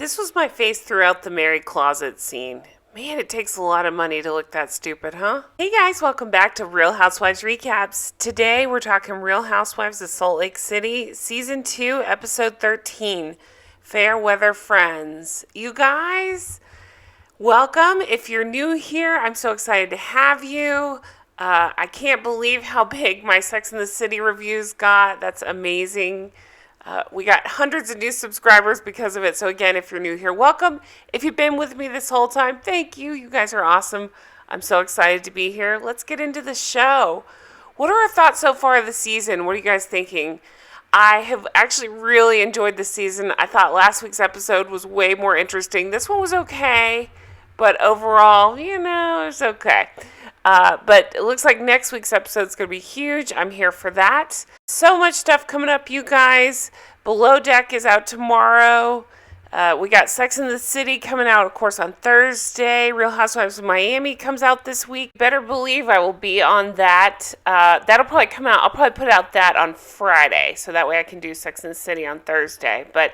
This was my face throughout the Mary Closet scene. Man, it takes a lot of money to look that stupid, huh? Hey guys, welcome back to Real Housewives Recaps. Today we're talking Real Housewives of Salt Lake City, Season 2, Episode 13, Fair Weather Friends. You guys, welcome. If you're new here, I'm so excited to have you. I can't believe how big my Sex and the City reviews got. That's amazing. We got hundreds of new subscribers because of it. So again, if you're new here, welcome. If you've been with me this whole time, thank you. You guys are awesome. I'm so excited to be here. Let's get into the show. What are our thoughts so far of the season? What are you guys thinking? I have actually really enjoyed the season. I thought last week's episode was way more interesting. This one was okay, but overall, it was okay. But it looks like next week's episode is going to be huge. I'm here for that. So much stuff coming up, you guys. Below Deck is out tomorrow. We got Sex and the City coming out, of course, on Thursday. Real Housewives of Miami comes out this week. Better believe I will be on that. That'll probably come out. I'll probably put out that on Friday, so that way I can do Sex and the City on Thursday. But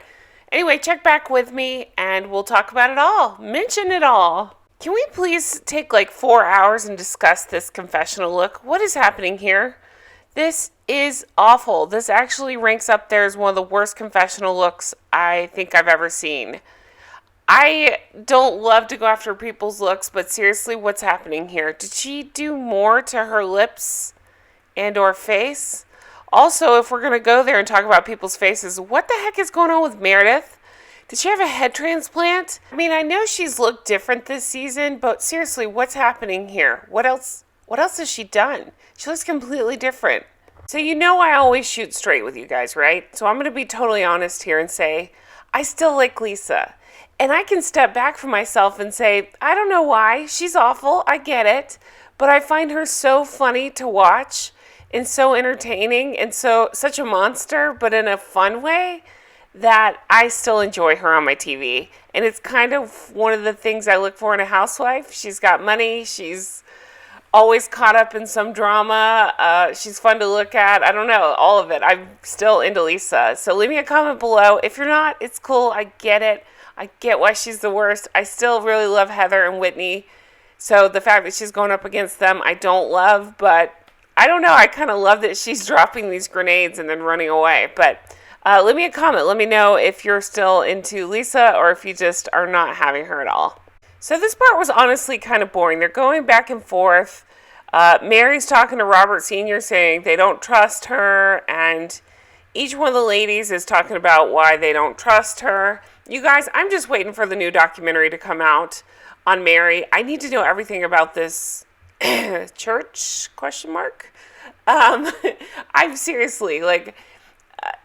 anyway, check back with me, and we'll talk about it all. Mention it all. Can we please take like 4 hours and discuss this confessional look? What is happening here? This is awful. This actually ranks up there as one of the worst confessional looks I think I've ever seen. I don't love to go after people's looks, but seriously, what's happening here? Did she do more to her lips and or face? Also, if we're going to go there and talk about people's faces, what the heck is going on with Meredith? Did she have a head transplant? I mean, I know she's looked different this season, but seriously, what's happening here? What else has she done? She looks completely different. So I always shoot straight with you guys, right? So I'm going to be totally honest here and say, I still like Lisa. And I can step back from myself and say, I don't know why. She's awful. I get it. But I find her so funny to watch and so entertaining and such a monster, but in a fun way, that I still enjoy her on my TV. And it's kind of one of the things I look for in a housewife. She's got money. She's always caught up in some drama. She's fun to look at. I don't know, all of it. I'm still into Lisa. So leave me a comment below. If you're not, it's cool. I get it. I get why she's the worst. I still really love Heather and Whitney. So the fact that she's going up against them, I don't love. But I don't know. I kind of love that she's dropping these grenades and then running away. But leave me a comment. Let me know if you're still into Lisa or if you just are not having her at all. So this part was honestly kind of boring. They're going back and forth. Mary's talking to Robert Sr. saying they don't trust her. And each one of the ladies is talking about why they don't trust her. You guys, I'm just waiting for the new documentary to come out on Mary. I need to know everything about this church, ? I'm seriously,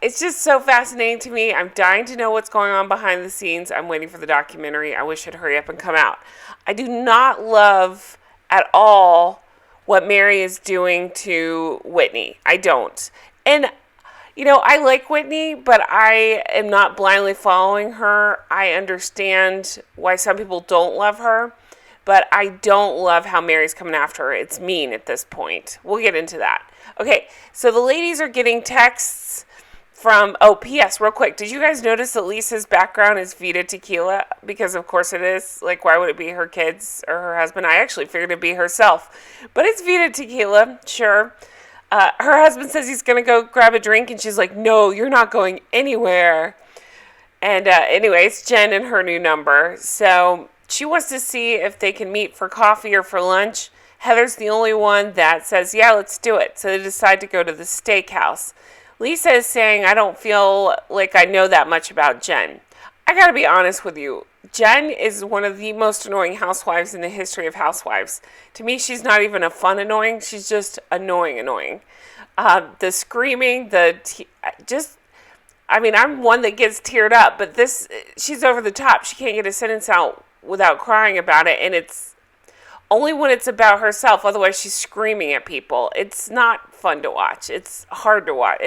it's just so fascinating to me. I'm dying to know what's going on behind the scenes. I'm waiting for the documentary. I wish it'd hurry up and come out. I do not love at all what Mary is doing to Whitney. I don't. And, I like Whitney, but I am not blindly following her. I understand why some people don't love her, but I don't love how Mary's coming after her. It's mean at this point. We'll get into that. Okay, so the ladies are getting texts from, P.S. real quick, did you guys notice that Lisa's background is Vita Tequila? Because of course it is. Why would it be her kids or her husband? I actually figured it'd be herself. But it's Vita Tequila, sure. Her husband says he's going to go grab a drink, and she's like, no, you're not going anywhere. And anyway, it's Jen and her new number. So she wants to see if they can meet for coffee or for lunch. Heather's the only one that says, yeah, let's do it. So they decide to go to the steakhouse. Lisa is saying, I don't feel like I know that much about Jen. I gotta be honest with you. Jen is one of the most annoying housewives in the history of housewives. To me, she's not even a fun annoying. She's just annoying. The screaming, I'm one that gets teared up, but she's over the top. She can't get a sentence out without crying about it, and it's only when it's about herself. Otherwise, she's screaming at people. It's not fun to watch. It's hard to watch.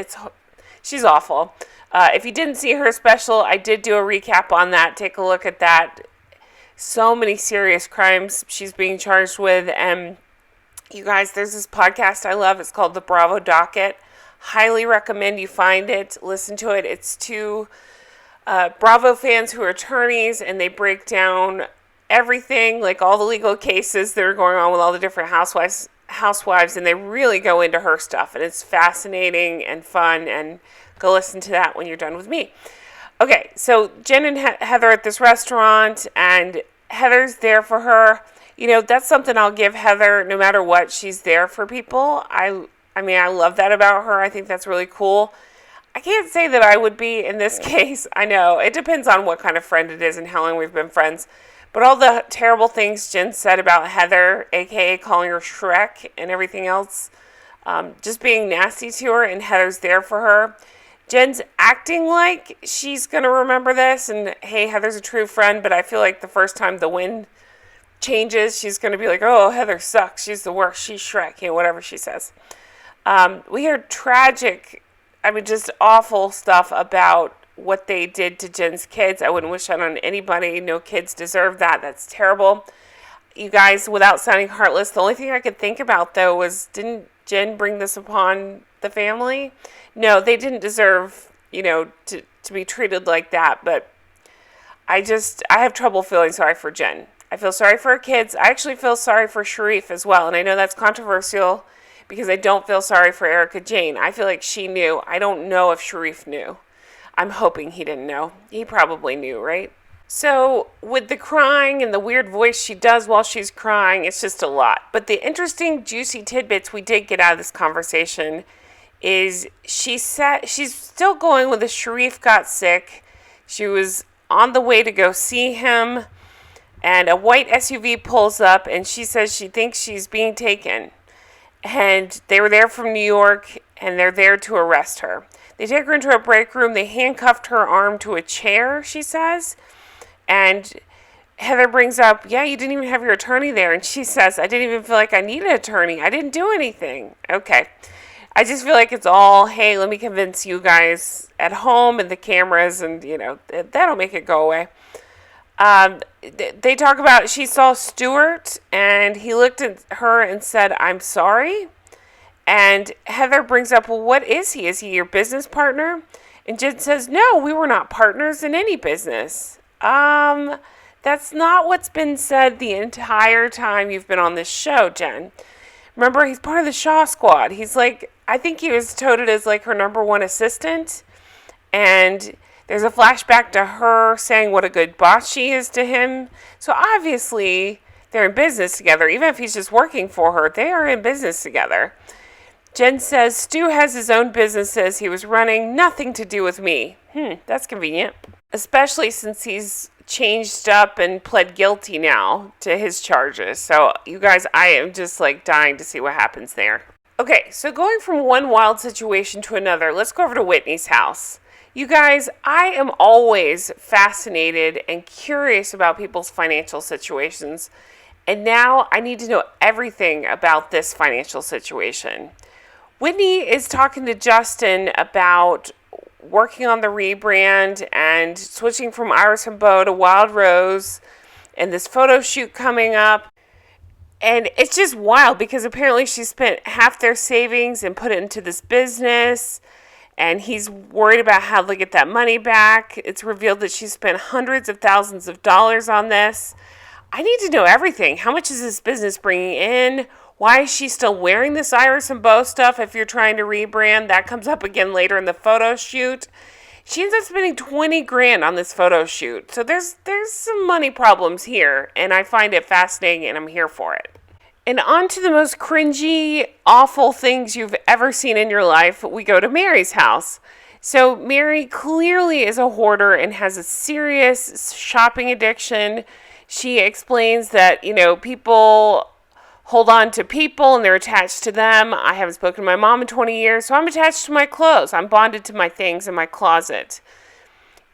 She's awful. If you didn't see her special, I did do a recap on that. Take a look at that. So many serious crimes she's being charged with. And you guys, there's this podcast I love. It's called The Bravo Docket. Highly recommend you find it. Listen to it. It's two Bravo fans who are attorneys, and they break down everything, like all the legal cases that are going on with all the different housewives, and they really go into her stuff, and it's fascinating and fun, and go listen to that when you're done with me. Okay, so Jen and Heather at this restaurant, and Heather's there for her. You know, that's something I'll give Heather. No matter what, she's there for people. I mean, I love that about her. I think that's really cool. I can't say that I would be in this case. I know. It depends on what kind of friend it is and how long we've been friends. But all the terrible things Jen said about Heather, a.k.a. calling her Shrek and everything else, just being nasty to her, and Heather's there for her. Jen's acting like she's going to remember this, and hey, Heather's a true friend, but I feel like the first time the wind changes, she's going to be like, oh, Heather sucks. She's the worst. She's Shrek, you know, whatever she says. We hear tragic, just awful stuff about what they did to Jen's kids. I wouldn't wish that on anybody. No kids deserve that. That's terrible. You guys, without sounding heartless, the only thing I could think about, though, was didn't Jen bring this upon the family? No, they didn't deserve, to be treated like that. But I have trouble feeling sorry for Jen. I feel sorry for her kids. I actually feel sorry for Sharif as well. And I know that's controversial because I don't feel sorry for Erica Jane. I feel like she knew. I don't know if Sharif knew. I'm hoping he didn't know. He probably knew, right? So with the crying and the weird voice she does while she's crying, it's just a lot. But the interesting, juicy tidbits we did get out of this conversation is she's still going with the Sharif got sick. She was on the way to go see him, and a white SUV pulls up, and she says she thinks she's being taken. And they were there from New York, and they're there to arrest her. They take her into a break room. They handcuffed her arm to a chair, she says. And Heather brings up, yeah, you didn't even have your attorney there. And she says, I didn't even feel like I needed an attorney. I didn't do anything. Okay. I just feel like it's all, hey, let me convince you guys at home and the cameras, and, that'll make it go away. They talk about she saw Stuart, and he looked at her and said, I'm sorry. And Heather brings up, well, what is he? Is he your business partner? And Jen says, no, we were not partners in any business. That's not what's been said the entire time you've been on this show, Jen. Remember, he's part of the Shah squad. He's like, I think he was touted as like her number one assistant. And there's a flashback to her saying what a good boss she is to him. So obviously they're in business together. Even if he's just working for her, they are in business together. Jen says, Stu has his own businesses he was running, nothing to do with me. That's convenient. Especially since he's changed up and pled guilty now to his charges. So you guys, I am just like dying to see what happens there. Okay, so going from one wild situation to another, let's go over to Whitney's house. You guys, I am always fascinated and curious about people's financial situations. And now I need to know everything about this financial situation. Whitney is talking to Justin about working on the rebrand and switching from Iris and Beau to Wild Rose and this photo shoot coming up. And it's just wild because apparently she spent half their savings and put it into this business. And he's worried about how to get that money back. It's revealed that she spent hundreds of thousands of dollars on this. I need to know everything. How much is this business bringing in? Why is she still wearing this Iris and Beau stuff if you're trying to rebrand? That comes up again later in the photo shoot. She ends up spending $20,000 on this photo shoot. So there's some money problems here, and I find it fascinating, and I'm here for it. And on to the most cringy, awful things you've ever seen in your life, we go to Mary's house. So Mary clearly is a hoarder and has a serious shopping addiction. She explains that, people hold on to people and they're attached to them. I haven't spoken to my mom in 20 years, so I'm attached to my clothes. I'm bonded to my things in my closet.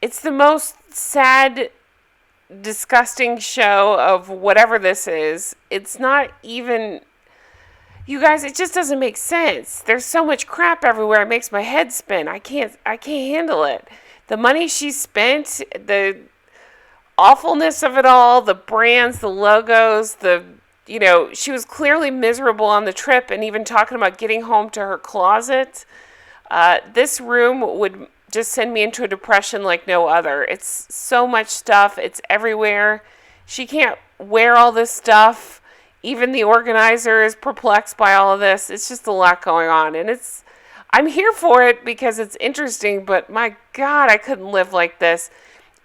It's the most sad, disgusting show of whatever this is. It's not even, you guys, it just doesn't make sense. There's so much crap everywhere. It makes my head spin. I can't handle it. The money she spent, the awfulness of it all, the brands, the logos, she was clearly miserable on the trip and even talking about getting home to her closet. This room would just send me into a depression like no other. It's so much stuff. It's everywhere. She can't wear all this stuff. Even the organizer is perplexed by all of this. It's just a lot going on. And I'm here for it because it's interesting, but my God, I couldn't live like this.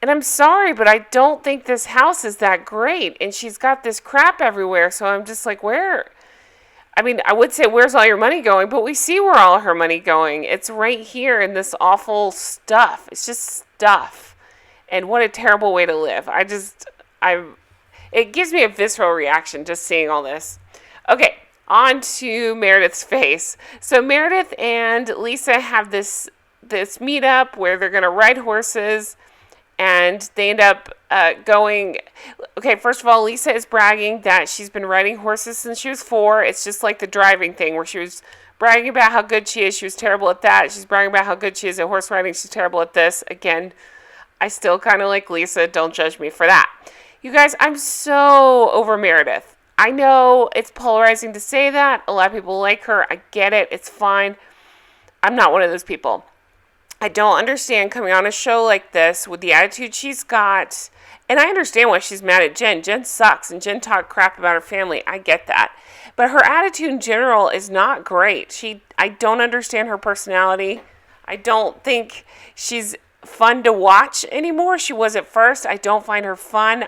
And I'm sorry, but I don't think this house is that great. And she's got this crap everywhere. So I'm just like, where? I mean, I would say, where's all your money going? But we see where all her money going. It's right here in this awful stuff. It's just stuff. And what a terrible way to live. It gives me a visceral reaction just seeing all this. Okay, on to Meredith's face. So Meredith and Lisa have this meetup where they're going to ride horses. And they end up going... Okay, first of all, Lisa is bragging that she's been riding horses since she was 4. It's just like the driving thing where she was bragging about how good she is. She was terrible at that. She's bragging about how good she is at horse riding. She's terrible at this. Again, I still kind of like Lisa. Don't judge me for that. You guys, I'm so over Meredith. I know it's polarizing to say that. A lot of people like her. I get it. It's fine. I'm not one of those people. I don't understand coming on a show like this with the attitude she's got. And I understand why she's mad at Jen. Jen sucks, and Jen talked crap about her family. I get that. But her attitude in general is not great. I don't understand her personality. I don't think she's fun to watch anymore. She was at first. I don't find her fun.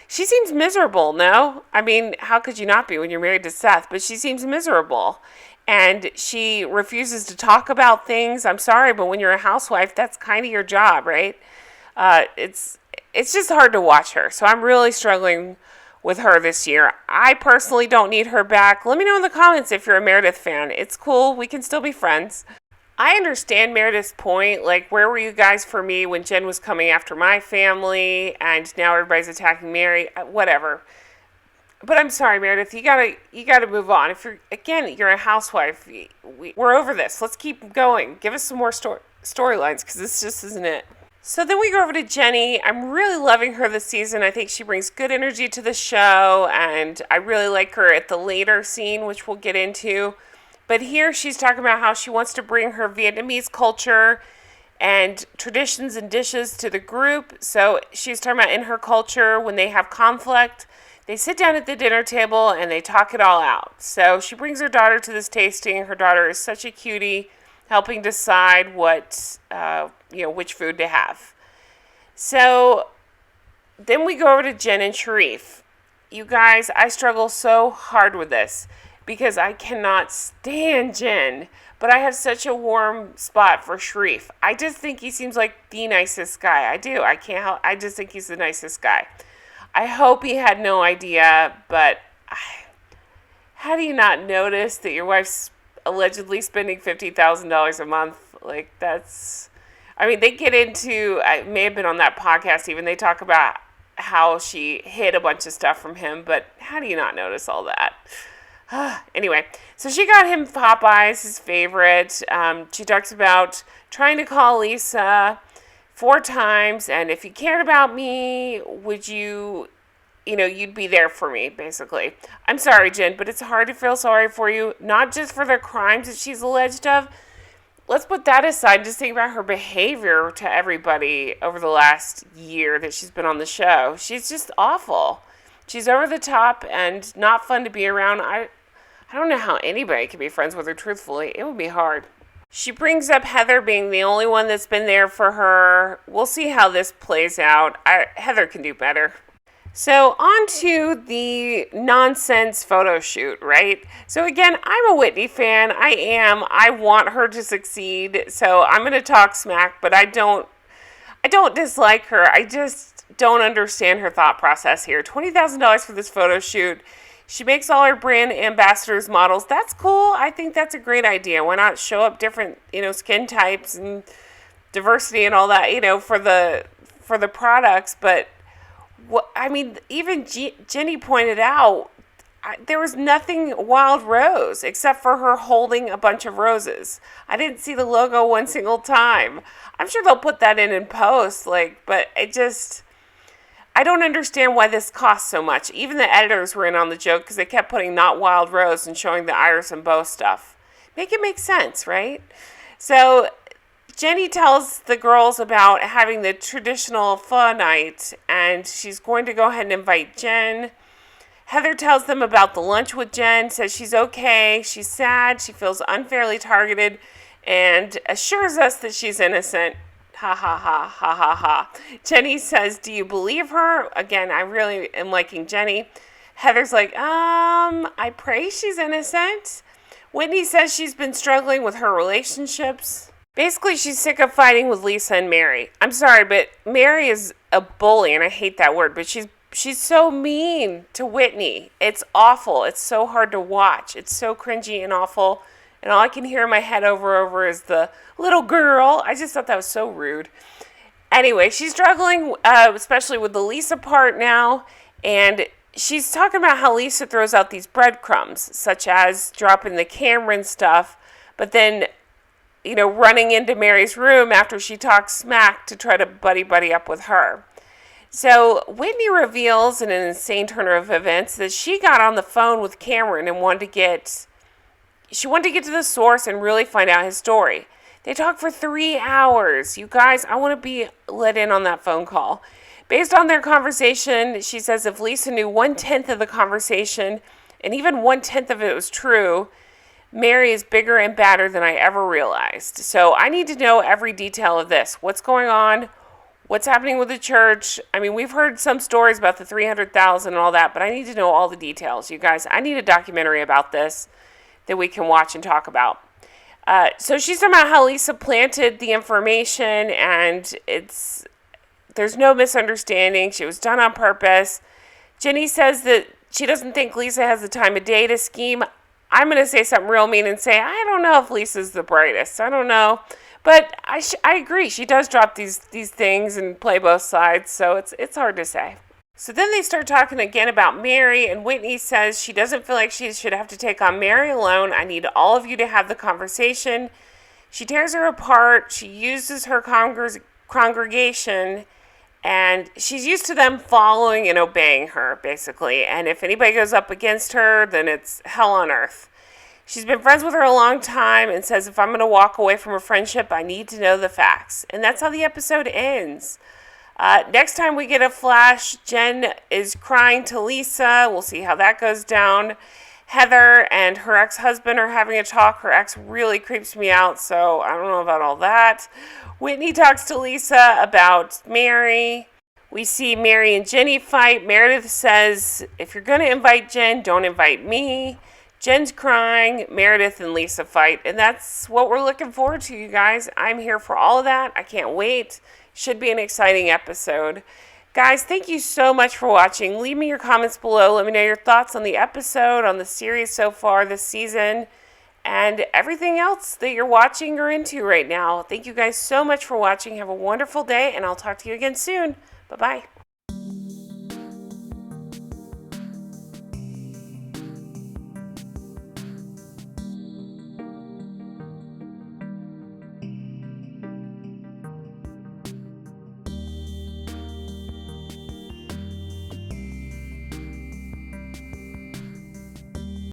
She seems miserable, no? I mean, how could you not be when you're married to Seth? But she seems miserable. And she refuses to talk about things. I'm sorry, but when you're a housewife, that's kind of your job, right? It's just hard to watch her. So I'm really struggling with her this year. I personally don't need her back. Let me know in the comments if you're a Meredith fan. It's cool. We can still be friends. I understand Meredith's point. Like, where were you guys for me when Jen was coming after my family and now everybody's attacking Mary? Whatever. But I'm sorry, Meredith. You gotta move on. If you're a housewife. We're over this. Let's keep going. Give us some more storylines because this just isn't it. So then we go over to Jenny. I'm really loving her this season. I think she brings good energy to the show, and I really like her at the later scene, which we'll get into. But here she's talking about how she wants to bring her Vietnamese culture and traditions and dishes to the group. So she's talking about in her culture when they have conflict, they sit down at the dinner table and they talk it all out. So she brings her daughter to this tasting. Her daughter is such a cutie, helping decide what, which food to have. So then we go over to Jen and Sharif. You guys, I struggle so hard with this because I cannot stand Jen, but I have such a warm spot for Sharif. I just think he seems like the nicest guy. I do. I just think he's the nicest guy. I hope he had no idea, but how do you not notice that your wife's allegedly spending $50,000 a month? Like, they get into, I may have been on that podcast even, they talk about how she hid a bunch of stuff from him, but how do you not notice all that? Anyway, so she got him Popeyes, his favorite. She talks about trying to call Lisa 4 times, and if you cared about me, would you'd be there for me, basically. I'm sorry, Jen, but it's hard to feel sorry for you, not just for the crimes that she's alleged of. Let's put that aside. Just think about her behavior to everybody over the last year that she's been on the show. She's just awful. She's over the top and not fun to be around. I don't know how anybody can be friends with her, truthfully. It would be hard. She brings up Heather being the only one that's been there for her. We'll see how this plays out. Heather can do better. So on to the nonsense photo shoot, right? So again, I'm a Whitney fan. I want her to succeed. So I'm going to talk smack, but I don't dislike her. I just don't understand her thought process here. $20,000 for this photo shoot. She makes all her brand ambassadors models. That's cool. I think that's a great idea. Why not show up different, skin types and diversity and all that, for the products. But even Jenny pointed out, there was nothing Wild Rose except for her holding a bunch of roses. I didn't see the logo one single time. I'm sure they'll put that in post, but I don't understand why this costs so much. Even the editors were in on the joke because they kept putting not Wild Rose and showing the Iris and Bow stuff. Make it make sense, right? So Jenny tells the girls about having the traditional pho night, and she's going to go ahead and invite Jen. Heather tells them about the lunch with Jen, says she's okay, she's sad, she feels unfairly targeted, and assures us that she's innocent. Ha ha ha ha ha ha. Jenny says, do you believe her? Again, I really am liking Jenny. Heather's like, I pray she's innocent. Whitney says she's been struggling with her relationships. Basically, she's sick of fighting with Lisa and Mary. I'm sorry, but Mary is a bully, and I hate that word, but she's so mean to Whitney. It's awful. It's so hard to watch. It's so cringy and awful. And all I can hear in my head over is the little girl. I just thought that was so rude. Anyway, she's struggling, especially with the Lisa part now. And she's talking about how Lisa throws out these breadcrumbs, such as dropping the camera and stuff, but then, running into Mary's room after she talks smack to try to buddy up with her. So Whitney reveals in an insane turn of events that she got on the phone with Cameron and wanted to get to the source and really find out his story. They talked for 3 hours. You guys, I want to be let in on that phone call. Based on their conversation, she says if Lisa knew 1/10 of the conversation, and even 1/10 of it was true, Mary is bigger and badder than I ever realized. So I need to know every detail of this. What's going on? What's happening with the church? I mean, we've heard some stories about the 300,000 and all that, but I need to know all the details. You guys, I need a documentary about this that we can watch and talk about. So she's talking about how Lisa planted the information, and there's no misunderstanding. She was done on purpose. Jenny says that she doesn't think Lisa has the time of day to scheme. I'm going to say something real mean and say, I don't know if Lisa's the brightest. I don't know. But I agree. She does drop these things and play both sides, so it's hard to say. So then they start talking again about Mary, and Whitney says she doesn't feel like she should have to take on Mary alone. I need all of you to have the conversation. She tears her apart. She uses her congregation, and she's used to them following and obeying her, basically. And if anybody goes up against her, then it's hell on earth. She's been friends with her a long time and says if I'm going to walk away from a friendship, I need to know the facts. And that's how the episode ends. Next time we get a flash, Jen is crying to Lisa. We'll see how that goes down. Heather and her ex-husband are having a talk. Her ex really creeps me out, so I don't know about all that. Whitney talks to Lisa about Mary. We see Mary and Jenny fight. Meredith says, if you're going to invite Jen, don't invite me. Jen's crying. Meredith and Lisa fight. And that's what we're looking forward to, you guys. I'm here for all of that. I can't wait. Should be an exciting episode. Guys, thank you so much for watching. Leave me your comments below. Let me know your thoughts on the episode, on the series so far this season, and everything else that you're watching or into right now. Thank you guys so much for watching. Have a wonderful day, and I'll talk to you again soon. Bye-bye.